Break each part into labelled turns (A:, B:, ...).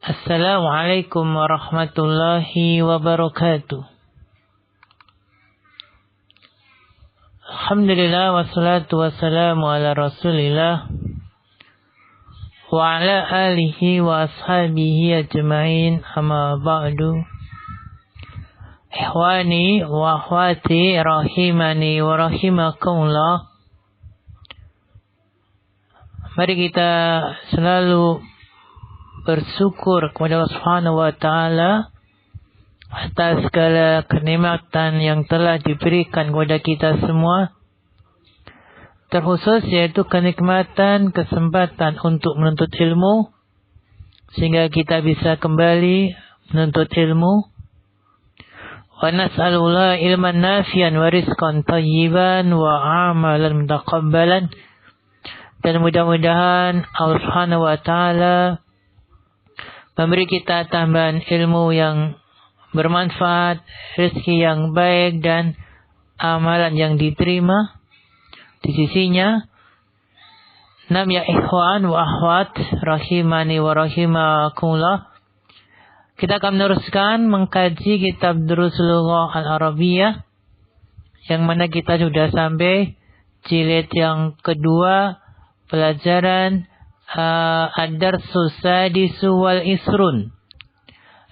A: Assalamualaikum warahmatullahi wabarakatuh. Alhamdulillah wassalatu wassalamu ala Rasulillah wa ala alihi wa ashabihi ajma'in, amma ba'du. Ikhwani wa akhwati rahimani wa rahimakumullah. Mari kita selalu bersyukur kepada Allah Subhanahu wa taala atas segala kenikmatan yang telah diberikan kepada kita semua, terkhusus yaitu kenikmatan kesempatan untuk menuntut ilmu, sehingga kita bisa kembali menuntut ilmu. Wa nas'alullah ilman nafi'an wa rizqan thayyiban wa amalan mutaqabbalan. Dan mudah-mudahan Allah Subhanahu wa taala memberi kita tambahan ilmu yang bermanfaat, rezeki yang baik, dan amalan yang diterima di sisinya. Nam ya ikhwan wa akhwat rahimani wa rahimakumullah. Kita akan meneruskan mengkaji kitab Durusul Lughah Al-Arabiyah, yang mana kita sudah sampai jilid yang kedua, pelajaran Ad-Darsus Sadisu wal Isrun.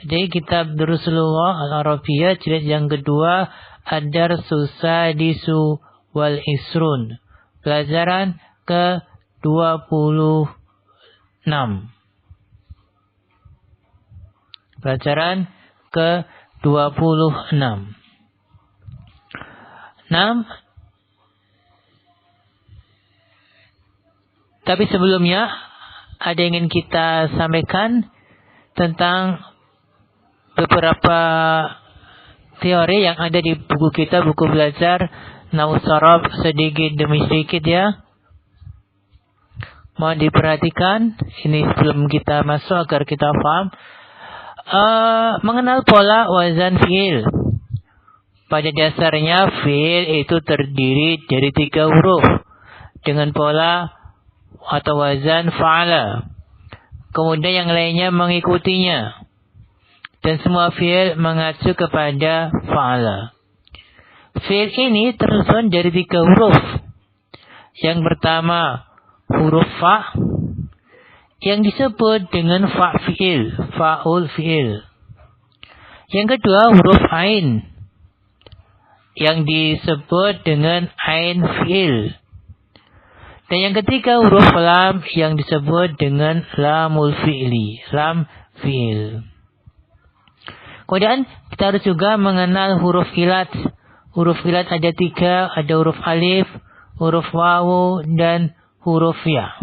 A: Jadi kitab Durusul Lughah Al-Arabiyah jilid yang kedua, Ad-Darsus Sadisu wal Isrun, pelajaran ke-26. Pelajaran ke-26. Tapi sebelumnya ada yang ingin kita sampaikan tentang beberapa teori yang ada di buku kita, buku belajar Nahwu Sharaf, sedikit demi sedikit ya. Mohon diperhatikan ini sebelum kita masuk agar kita paham. Mengenal pola wazan fi'il. Pada dasarnya fi'il itu terdiri dari 3 huruf dengan pola atau wazan fa'ala. Kemudian yang lainnya mengikutinya. Dan semua fi'il mengacu kepada fa'ala. Fi'il ini tersusun dari 3 huruf. Yang pertama huruf fa, yang disebut dengan fa fi'il, fa'ul fi'il. Yang kedua huruf ain, yang disebut dengan ain fi'il. Dan yang ketiga huruf lam, yang disebut dengan lamul fi'li, lam fi'il. Kemudian kita harus juga mengenal huruf ilat. Huruf ilat ada 3, ada huruf alif, huruf wawu, dan huruf ya.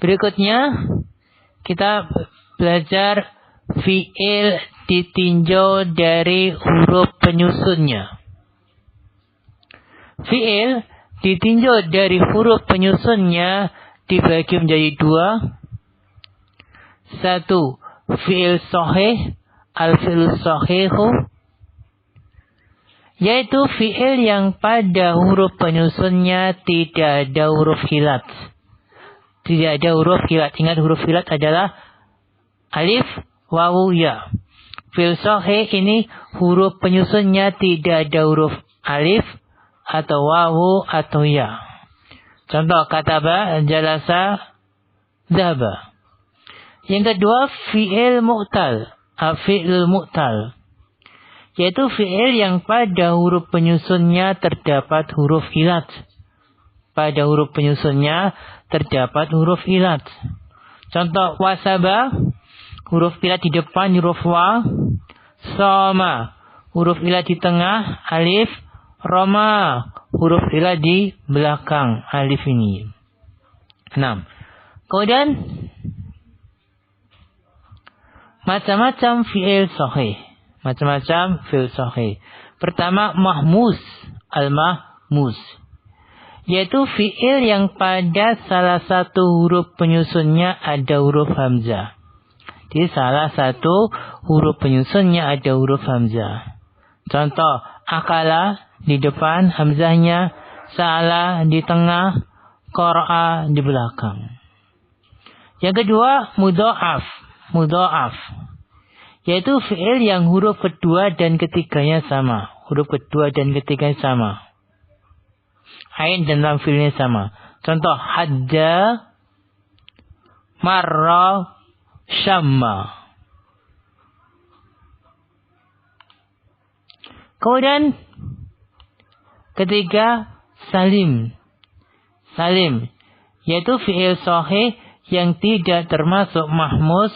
A: Berikutnya kita belajar fi'il ditinjau dari huruf penyusunnya. Fi'il ditinjau dari huruf penyusunnya dibagi menjadi 2. 1. Fi'il sahih, al-fi'il sahihu, yaitu fi'il yang pada huruf penyusunnya tidak ada huruf hilat. Tidak ada huruf hilat. Ingat, huruf hilat adalah alif, wawu, ya. Fi'il sahih ini huruf penyusunnya tidak ada huruf alif atau wawu atau ya. Contoh kataba, jalasa, dhaba. Yang kedua fi'il mu'tal, fi'il mu'tal, yaitu fi'il yang pada huruf penyusunnya terdapat huruf ilat. Pada huruf penyusunnya terdapat huruf ilat. Contoh wasaba, huruf ilat di depan huruf wa. Soma, huruf ilat di tengah alif. Roma, huruf ilat di belakang alif ini. 6. Kemudian macam-macam fi'il sahih. Macam-macam fi'il sahih. Pertama mahmus, al-mahmus, yaitu fi'il yang pada salah satu huruf penyusunnya ada huruf hamzah. Jadi salah satu huruf penyusunnya ada huruf hamzah. Contoh akala di depan hamzahnya, sa'ala di tengah, qara'a di belakang. Yang kedua mudha'af. mudha'af, yaitu fi'il yang huruf kedua dan ketiganya sama. Huruf kedua dan ketiganya sama. Ain dan lam fi'ilnya sama. Contoh, hadda, marra, syamma. Kemudian ketiga, salim. Salim, yaitu fi'il sahih yang tidak termasuk mahmus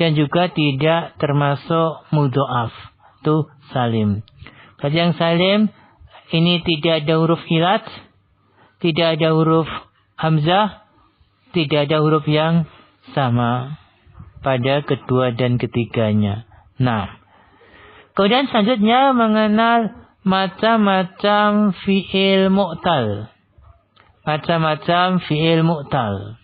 A: dan juga tidak termasuk mudha'af. Itu salim. Berarti yang salim ini tidak ada huruf ilat, tidak ada huruf hamzah, tidak ada huruf yang sama pada kedua dan ketiganya. Nah, kemudian selanjutnya mengenal macam-macam fi'il mu'tal. Macam-macam fi'il mu'tal.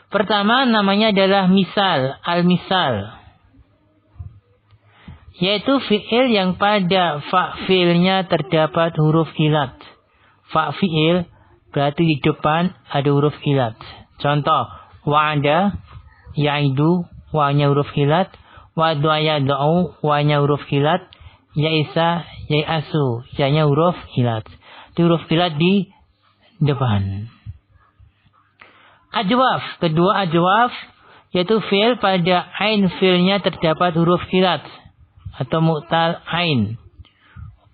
A: Pertama namanya adalah misal, al-misal. Yaitu fi'il yang pada fa'filnya terdapat huruf ilat. Fa'fil berarti di depan ada huruf ilat. Contoh, wa'ada, ya'idu, wa'nya huruf ilat. Wa'du'a yad'u, wa'nya huruf ilat. Ya'isa, ya'asu, ya'nya huruf ilat. Itu huruf ilat di depan. Ajwaf, kedua ajwaf, yaitu fi'il pada ain fi'ilnya terdapat huruf ilat atau mu'tal ain.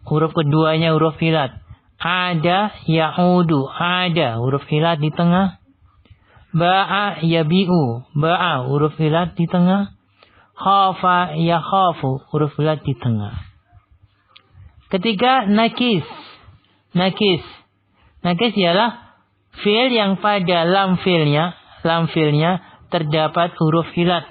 A: Huruf keduanya huruf ilat. Ada, ya'udu, ada, huruf ilat di tengah. Ba'a, yabi'u, ba'a, huruf ilat di tengah. Khafa, yakhafu, huruf ilat di tengah. Ketiga, nakis. Nakis. Nakis ialah fi'il yang pada lam fi'ilnya terdapat huruf ilat,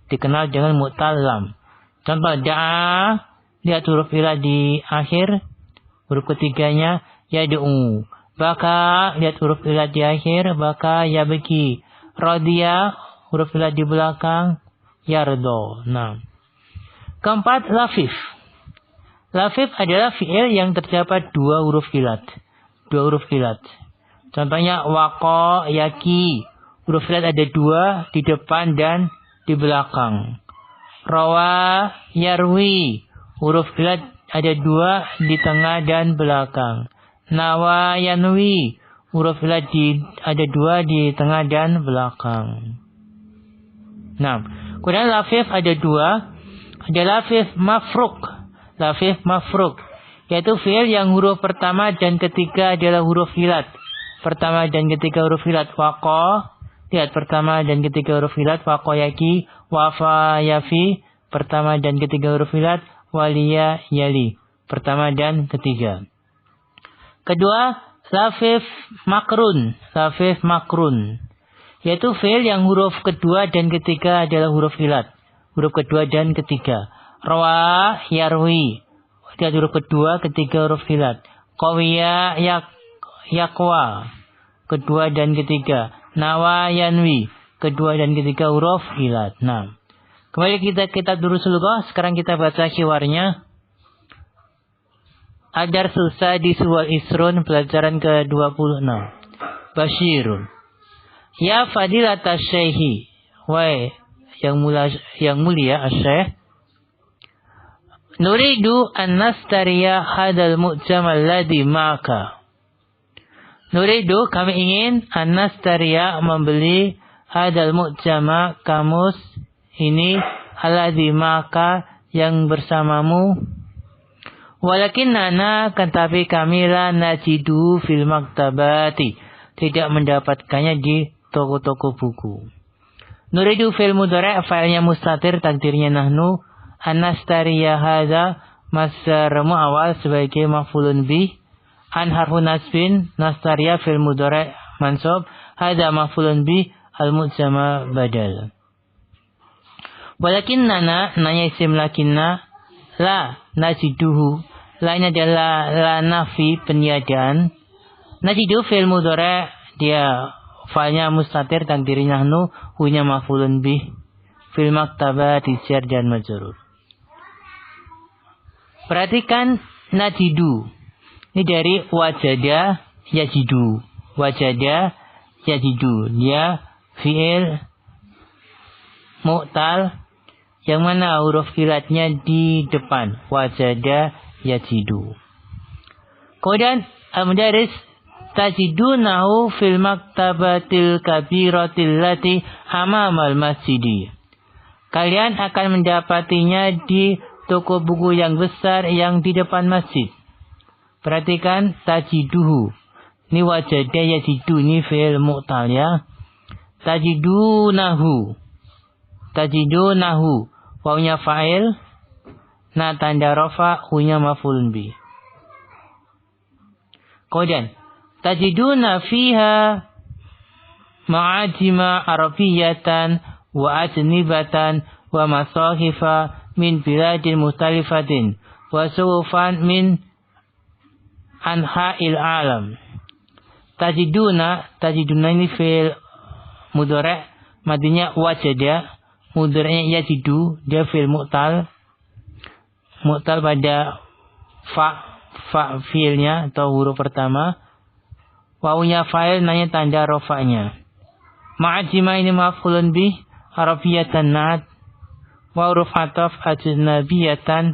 A: dikenal dengan mu'tal lam. Contoh, da'a, lihat huruf ilat di akhir, huruf ketiganya yad'u. Baka, lihat huruf ilat di akhir, baka yabki. Radiya, huruf ilat di belakang, yardo. Nah, keempat, lafif. Lafif adalah fi'il yang terdapat dua huruf ilat. Contohnya waqa, yaki. Huruf ilat ada dua di depan dan di belakang. Rawa, yarwi. Huruf ilat ada dua di tengah dan belakang. Nawa, yanwi. Huruf ilat ada dua di tengah dan belakang. Nah, kemudian lafif ada dua. Ada lafif mafruk. Lafif mafruk, yaitu fi'il yang huruf pertama dan ketiga adalah huruf ilat. Pertama dan ketiga huruf ilat. Waqa, lihat pertama dan ketiga huruf ilat. Waqa yaki, wafa yafi, pertama dan ketiga huruf ilat. Waliya yali, pertama dan ketiga. Kedua, lafif makrun. Lafif makrun, yaitu fi'il yang huruf kedua dan ketiga adalah huruf ilat. Huruf kedua dan ketiga. Rawa, yarwi, lihat huruf kedua, ketiga huruf ilat. Qawiya, yakwa, kedua dan ketiga. Nawa, yanwi, kedua dan ketiga huruf ilat. Nah, kembali kita terus dulu. Sekarang kita baca hiwarnya. Adar susah di suwal isrun, pelajaran ke-26. Bashirun. Ya fadilata syaihi, wahai yang mulia asy-syekh. Nuridu an nastariya hadal mu'jamal ladhi ma'aka. Nuridu, kami ingin, an nastariya, membeli hadal mu'jama, kamus ini, alladhi ma'aka, yang bersamamu. Walakinnana, tetapi kami la najidu fil maktabati, tidak mendapatkannya di toko-toko buku. Nuridu fil mudhari', failnya mustatir, takdirnya nahnu. An-nastariya hadha, masdar mu'awal sebagai maf'ulun bih. An harfu nasbin, nastariya fil mudhari' mansub, hadha maf'ulun bih, al-mu'jama badal. Walakinnana, nanya isim lakinna, la najiduhu, la ini adalah la nafi, peniadaan. Najidu fil mudhari', dia fa'ilnya mustatir, takdirnya nahnu, hunya maf'ulun bih, fil maktabati jar dan majrur. Perhatikan najidu. Ini dari wajada yajidu. Wajada yajidu. Dia fi'il mu'tal yang mana huruf ilatnya di depan. Wajada yajidu. Kemudian al-mudaris tajidunahu fil maktabatil kabiratil lati amamal masjidi. Kalian akan mendapatinya di toko buku yang besar yang di depan masjid. Perhatikan tajiduhu. Ini wajada yajidu, ini fi'il mu'tal ya. Tajidunahu. Tajidunahu. Wawnya fa'il. Na tanda rafa. Hunya maf'ulun bi. Kemudian. Tajiduna fiha ma'ajima arabiyatan wa ajnibatan wa masahifa min biladin mustalifatin wa suhufan min anha'il alam. Tajiduna ini fi'il mudhari', madinya wajada, mudhari'nya yajidu, dia fi'il mu'tal pada fa fi'ilnya atau huruf pertama. Wawunya fa'il nanya tanda rofa'nya. Ma'ajima ini maf'ulun bih, arabiyatan na'at, wa huruf ataf ajnabiyatan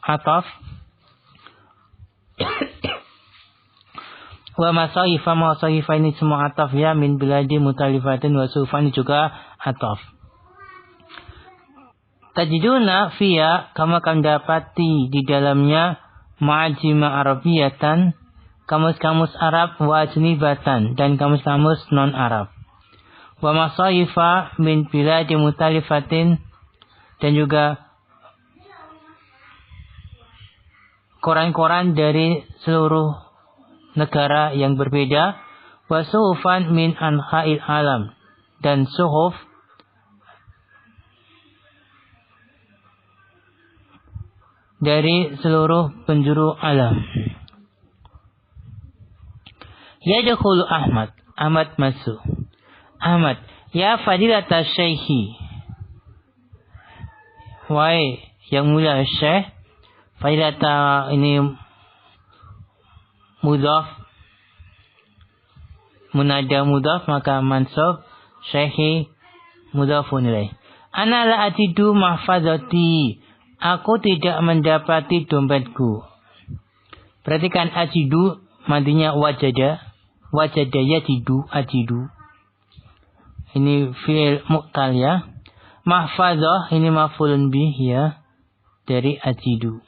A: ataf. Wa masahifa ini semua ataf ya, min biladi mutalifatin wa sufan juga ataf. Tajiduna fiya, kamu akan dapati di dalamnya ma'ajima arabiyatan, kamus-kamus Arab, wa ajnibatan, dan kamus-kamus non-Arab. Wa masahifa min biladi mutalifatin, dan juga koran-koran dari seluruh negara yang berbeda. Wa suhufan min anha'il alam, dan suhuf dari seluruh penjuru alam. Yadkhulu Ahmad masuk. Ahmad, ya fadilata syekhi. Wahai yang mulia syekh. Fadilata ini mudhaf, munada mudhaf, maka mansub, syekhi mudhafun ilaih. Ana la ajidu mahfazati, aku tidak mendapati dompetku. Perhatikan ajidu, madinya wajada yajidu, ajidu. Ini fi'il mu'tal ya. Mahfazah ini maf'ulun bih ya, dari ajidu.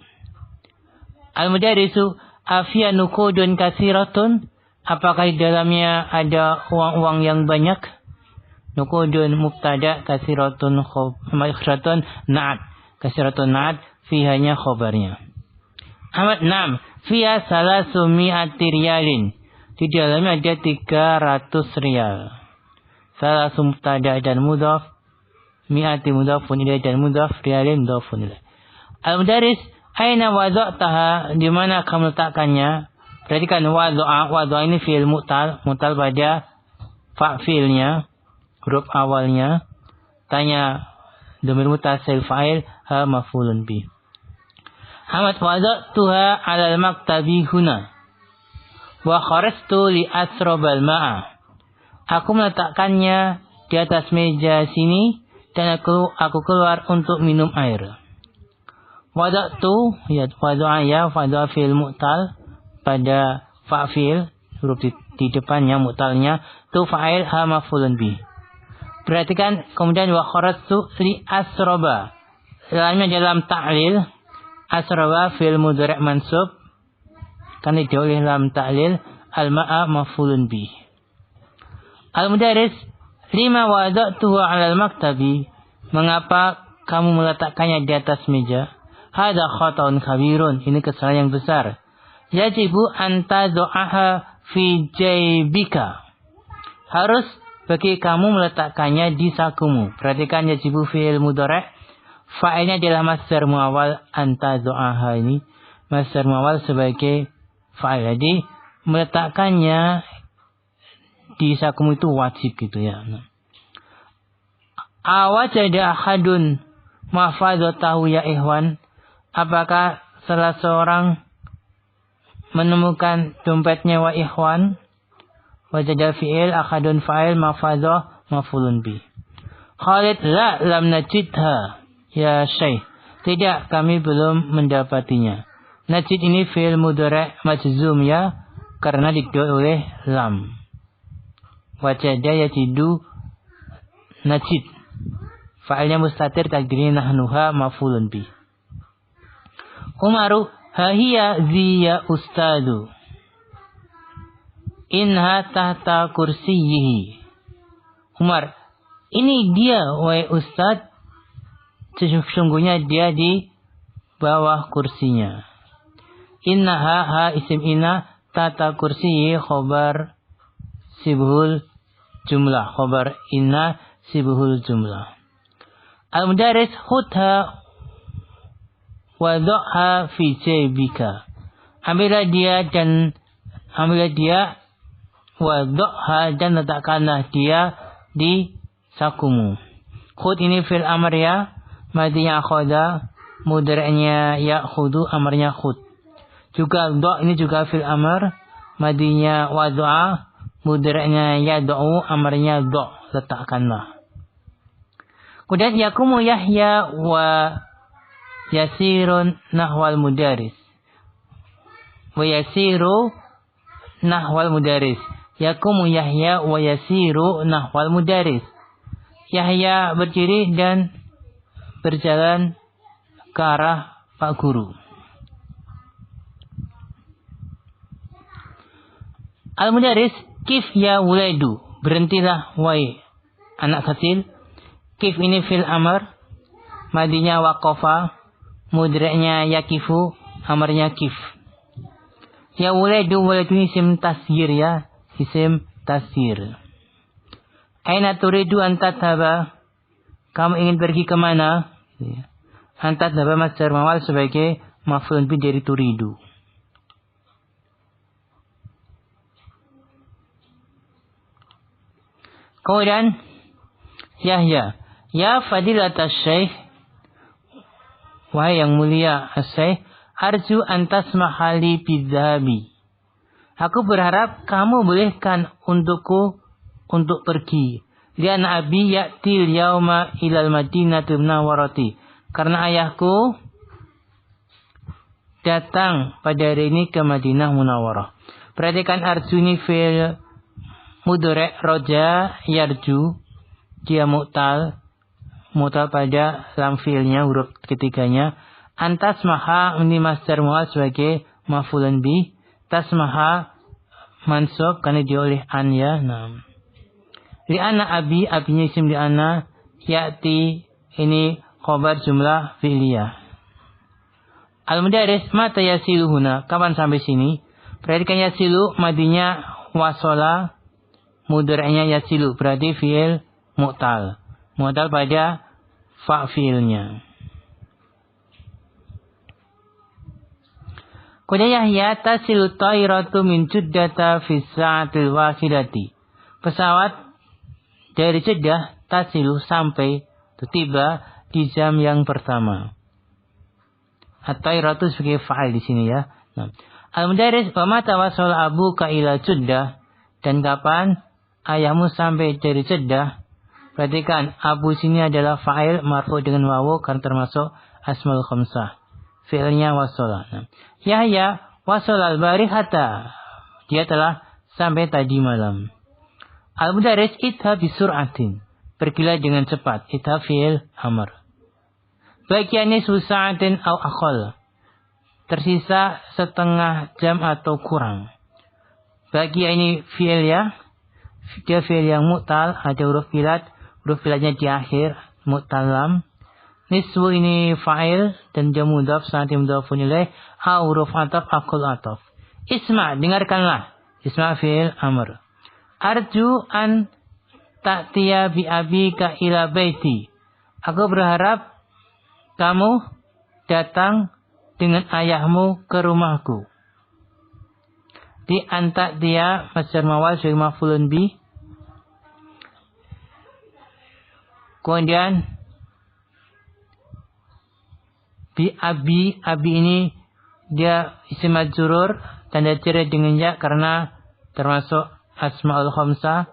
A: Al-mudarisu afiya nuqudun katsiratun, apakah di dalamnya ada uang-uang yang banyak? Nuqudun mubtada, katsiratun khabaratun na'at. Katsiratun na'at, fihanya khabarnya. Ahmad na'am, fiha salasumi'ati riyalin. Di dalamnya ada 300 rial. Salasu mubtada dan mudhaf, mi'ati mudhafun ilaih dan mudhaf, riyalin mudhafun ilaih. Al-mudaris, aina wada'taha, di mana kamu letakkannya? Perhatikan wada'a ini fi'il mu'tal pada fa'ilnya, huruf awalnya. Tanya dhamir muttasil fa'il, ha maf'ulun bi. Ahmad wada'tuha 'alal maktabi huna wa kharastu li asrabal ma'a. Aku meletakkannya di atas meja sini dan aku keluar untuk minum air. Wada'tu ya wada'a ya wada'a fi'il mu'tal pada fa'il, huruf di depannya mu'talnya, tu fa'il ha maf'ulun bi. Perhatikan kemudian wa kharastu li asraba. Dalamnya dalam ta'lil, asraba fi'il mudhari' mansub, kan didahului dalam ta'lil, al-ma'a maf'ulun bi. Al-mudaris, lima wada'tuhu 'alal maktabi, mengapa kamu meletakkannya di atas meja? Hada khata'un kabirun, ini kesalahan yang besar. Yajibu anta do'aha fi jaybika, harus bagi kamu meletakkannya di sakumu. Perhatikan yajibu fi'il mudhari', fa'ilnya adalah masdar muawwal, anta do'aha ini masdar muawwal sebagai fa'il. Jadi meletakkannya di sakumu itu wajib gitu ya. Awajada ahadun mahfazatahu ya ikhwan, apakah salah seorang menemukan dompetnya wa ikhwan? Wajada fi'il, ahadun fa'il, mahfazah maf'ulun bi. Khalid, la lam najidha ya Syekh. Tidak, kami belum mendapatinya. Najid ini fi'il mudhari' majzum ya, karena didot oleh lam. Wajada yajidu najid. Fa'ilnya mustatir takdirnya nahnuha maf'ulun bih. Umaru, hahiya ziya ustadu. Inha tahta kursiyihi. Umar, ini dia wahai ustad, sesungguhnya dia di bawah kursinya. Innaha ha isim inna tahta kursiyi khobar sibhul jumlah. Khobar inna sibhul jumlah. Al-mudaris khudha wadu'ha fi jaybika. Ambillah dia wadu'ha dan letakkanlah dia di sakumu. Khud ini fil amr ya, madinya khoda, mudhari'nya ya'khudu, amarnya khud. Juga do' ini juga fil amr, madinya wadu'a, mudhari'nya yad'u, amarnya do', letakkanlah. Kemudian yakumu Yahya wa yasirun nahwal mudaris. Wa yasiru nahwal mudaris. Yakumu Yahya wa yasiru nahwal mudaris. Yahya berdiri dan berjalan ke arah Pak Guru. Al-mudaris, kif ya wulaidu. Berhentilah wahai anak kecil. Kif ini fil amr, madinya waqafa, mudhari'nya yakifu, amarnya kif. Ya wulaidu, wulaidu ini isim tasyir ya, isim tasyir. Aina turidu an tadhhaba? Kamu ingin pergi kemana? An tadhhaba masdar mawal sebagai maf'ul bih dari turidu. Kemudian Yahya, ya fadilat asy-syekh, wahai yang mulia asy-syekh, arju an tasmaha li bidhabi. Aku berharap kamu bolehkan untukku untuk pergi. Lian abi ya'til yauma ilal madinatul munawwarati. Karena ayahku datang pada hari ini ke Madinah Munawwarah. Perhatikan arju ini fil mudhari' roja yarju, dia mu'tal pada lam fi'ilnya, huruf ketiganya. Antasmaha ini masdar mu'al sebagai maf'ulun bih. Tasmaha mansub karena dia oleh an ya. Nah. Li'ana abi, abinya isim li'ana. Ya'ti ini khobar jumlah fi'liyah. Al-mudaris mata yasilu huna. Kapan sampai sini? Perhatikan yasilu madinya wasola, mudhari'nya yasilu, berarti fi'il mu'tal. Mu'tal pada fa' fi'ilnya. Kemudian Yahya tasilu ta'iratu min Juddata fi sa'atil wahidati. Pesawat dari Jeddah tasilu sampai tiba di jam yang pertama. At-ta'iratu sebagai fa'il di sini ya. Nah. Al-mudaris wa mata wasal abuka ila Jeddah, dan kapan ayahmu sampai dari Jeddah. Perhatikan abu sini adalah fa'il marfu dengan wawu karena termasuk asmaul khamsah. Fi'ilnya wasala. Nah. Yahya wasala al-barihata. Dia telah sampai tadi malam. Al-mudaris idha bisur'atin. Pergilah dengan cepat. Idha fi'il amr. Bagiannya susa'atin au akhol. Tersisa setengah jam atau kurang. Bagi ini fi'il ya. Dia fi'il yang mu'tal. Ada huruf filat. Huruf filatnya di akhir. Mu'talam. Niswu ini fa'il. Dan dia mudhaf. Sanati mudhafun ilaih. Ha huruf ataf. Akul ataf. Isma. Dengarkanlah. Isma fi'il amr. Arju an ta'tiya bi abika ila baiti. Aku berharap kamu datang dengan ayahmu ke rumahku. Di anta dia masdar mawal sebagai maf'ulun bih. Kemudian bi abi ini dia isim majrur, tanda cerai dengan ya karena termasuk asmaul khamsah.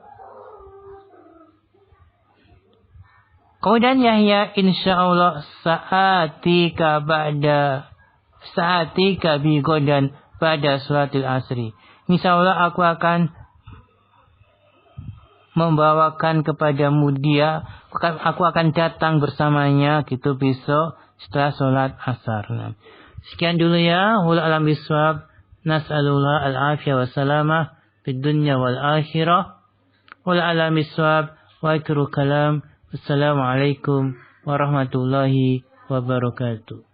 A: Kemudian Yahya, insyaallah sa'atika bi godan pada salatil asri. Insyaallah aku akan membawakan kepadamu dia, aku akan datang bersamanya gitu besok setelah sholat asar. Nah, sekian dulu ya. Wal alam biswab. Nas'alullah al-afiyah wa salamah fid dunya wal akhirah. Wal alam biswab wa akhiru kalam. Assalamualaikum warahmatullahi wabarakatuh.